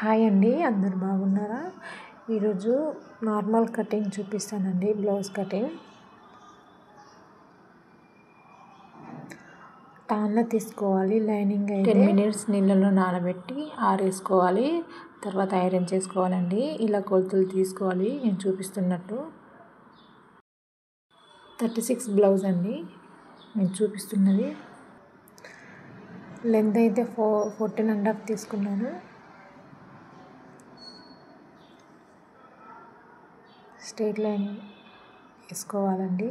Hi అండి, అందరు బాగున్నారా? ఈరోజు నార్మల్ కటింగ్ చూపిస్తానండి. బ్లౌజ్ కటింగ్ టాన్లో తీసుకోవాలి. లైనింగ్ అయితే 10 minutes నీళ్ళలో నానబెట్టి ఆరేసుకోవాలి. తర్వాత ఐరన్ చేసుకోవాలండి. ఇలా కొలతలు తీసుకోవాలి నేను చూపిస్తున్నట్టు. 36 బ్లౌజ్ అండి నేను చూపిస్తున్నది. లెంత్ అయితే 14.5 తీసుకున్నాను. స్ట్రైట్ లైన్ వేసుకోవాలండి.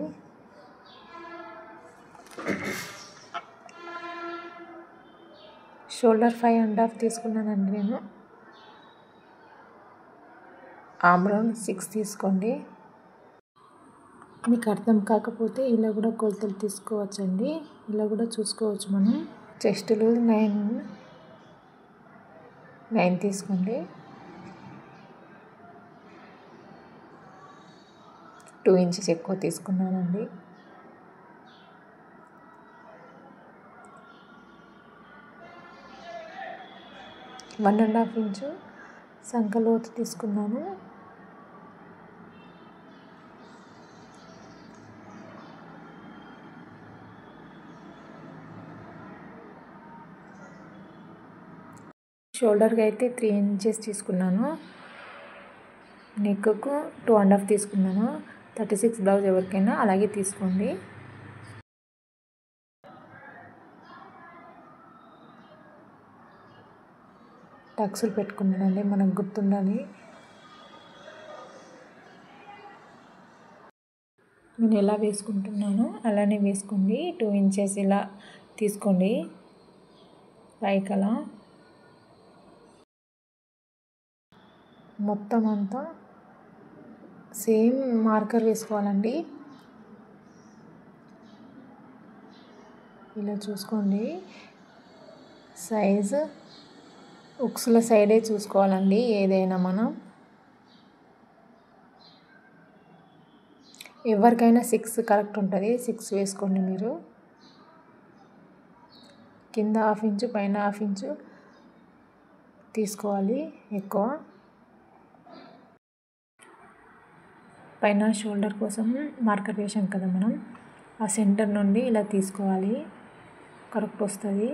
షోల్డర్ 5.5 తీసుకున్నానండి నేను. ఆర్మ్ రౌండ్ 6 తీసుకోండి. మీకు అర్థం కాకపోతే ఇలా కూడా కొలతలు తీసుకోవచ్చండి. ఇలా కూడా చూసుకోవచ్చు మనం. చెస్ట్ లూజ్ 9 తీసుకోండి. 2 inches ఎక్కువ తీసుకున్నానండి. వన్ అండ్ హాఫ్ ఇంచు సంకలోతు తీసుకున్నాను. షోల్డర్కి అయితే 3 inches తీసుకున్నాను. నెక్కు 2.5 తీసుకున్నాను. 36 బ్లౌజ్ ఎవరికైనా అలాగే తీసుకోండి. టక్స్లు పెట్టుకున్నానండి, మనకు గుర్తుండాలి. నేను ఎలా వేసుకుంటున్నాను అలానే వేసుకోండి. 2 inches ఇలా తీసుకోండి పైకి. అలా మొత్తం అంతా సేమ్ మార్కర్ వేసుకోవాలండి. ఇలా చూసుకోండి. సైజు ఉక్సుల సైడే చూసుకోవాలండి ఏదైనా మనం. ఎవరికైనా 6 కరెక్ట్ ఉంటుంది. 6 వేసుకోండి మీరు. కింద 1/2 ఇంచు పైన 1/2 ఇంచు తీసుకోవాలి ఎక్కువ. పైన షోల్డర్ కోసం మార్కర్ వేసాం కదా మనం, ఆ సెంటర్ నుండి ఇలా తీసుకోవాలి. కరెక్ట్ వస్తుంది.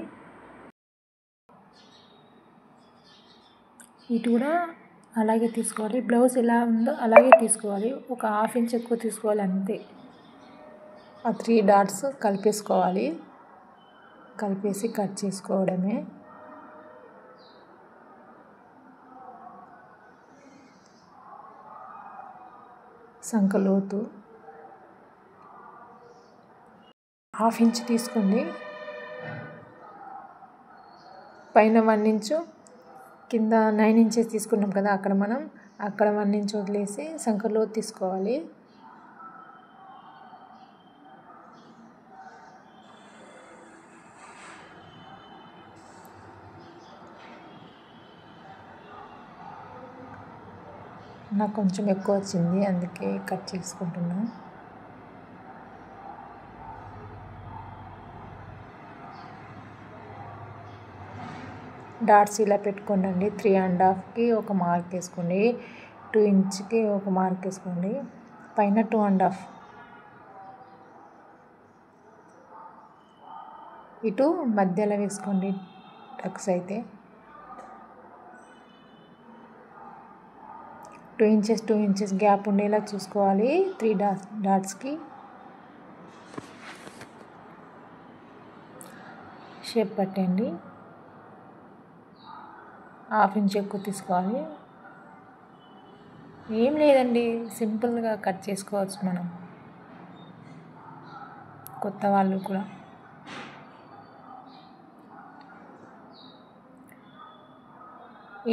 ఇటు కూడా అలాగే తీసుకోవాలి. బ్లౌజ్ ఎలా ఉందో అలాగే తీసుకోవాలి. ఒక 1/2 ఇంచ్ ఎక్కువ తీసుకోవాలి అంతే. ఆ 3 డాట్స్ కలిపేసుకోవాలి. కలిపేసి కట్ చేసుకోవడమే. సంకలోతు 1/2 ఇంచ్ తీసుకోండి. పైన 1 ఇంచు కింద 9 inches తీసుకున్నాం కదా, అక్కడ 1 ఇంచ్ వదిలేసి సంకలోతు తీసుకోవాలి. నాకు కొంచెం ఎక్కువ వచ్చింది, అందుకే కట్ చేసుకుంటున్నా. డాట్స్ ఇలా పెట్టుకోండి. 3.5కి ఒక మార్క్ వేసుకోండి. 2 inchకి ఒక మార్క్ వేసుకోండి. పైన 2.5. ఇటు మధ్యలో వేసుకోండి టక్స్ అయితే. 2 inches గ్యాప్ ఉండేలా చూసుకోవాలి 3 డాట్స్కి. షేప్ పట్టండి. 1/2 ఇంచ్ ఎక్కువ తీసుకోవాలి. ఏం లేదండి, సింపుల్గా కట్ చేసుకోవచ్చు మనం, కొత్త వాళ్ళు కూడా.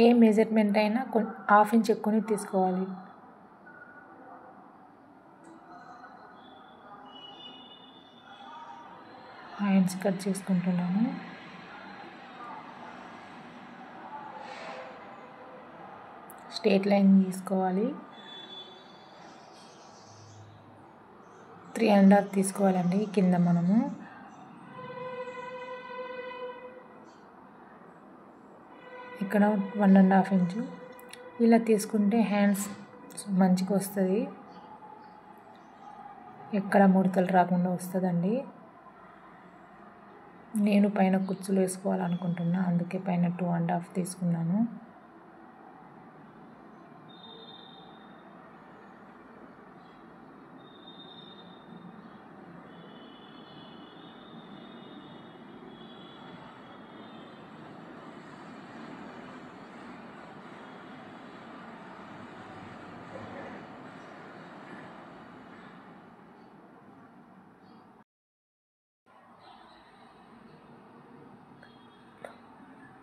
ఏ మెజర్మెంట్ అయినా 1/2 ఇంచ్ ఎక్కువనే తీసుకోవాలి. హ్యాండ్స్ కట్ చేసుకుంటున్నాను. స్ట్రైట్ లైన్ తీసుకోవాలి. 3.5 తీసుకోవాలండి కింద మనము. ఇక్కడ 1.5 ఇంచు ఇలా తీసుకుంటే హ్యాండ్స్ మంచిగా వస్తుంది, ఎక్కడ ముడతలు రాకుండా వస్తుందండి. నేను పైన కుచ్చులు వేసుకోవాలనుకుంటున్నా, అందుకే పైన 2.5 తీసుకున్నాను.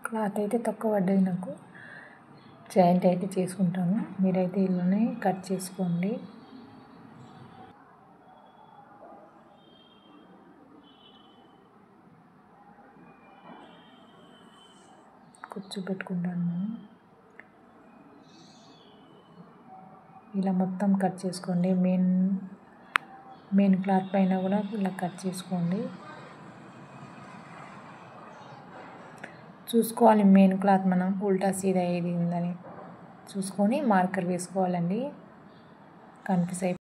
క్లాత్ అయితే తక్కువ పడ్డది నాకు, జాయింట్ అయితే చేసుకుంటాను. మీరైతే ఇలానే కట్ చేసుకోండి. కుచ్చు పెట్టుకుంటాను. ఇలా మొత్తం కట్ చేసుకోండి. మెయిన్ క్లాత్ పైన కూడా ఇలా కట్ చేసుకోండి. చూసుకోవాలి మెయిన్ క్లాత్ మనం ఉల్టా సీదా ఏది ఉందని చూసుకొని మార్కర్ వేసుకోవాలండి. కన్ఫ్యూజ్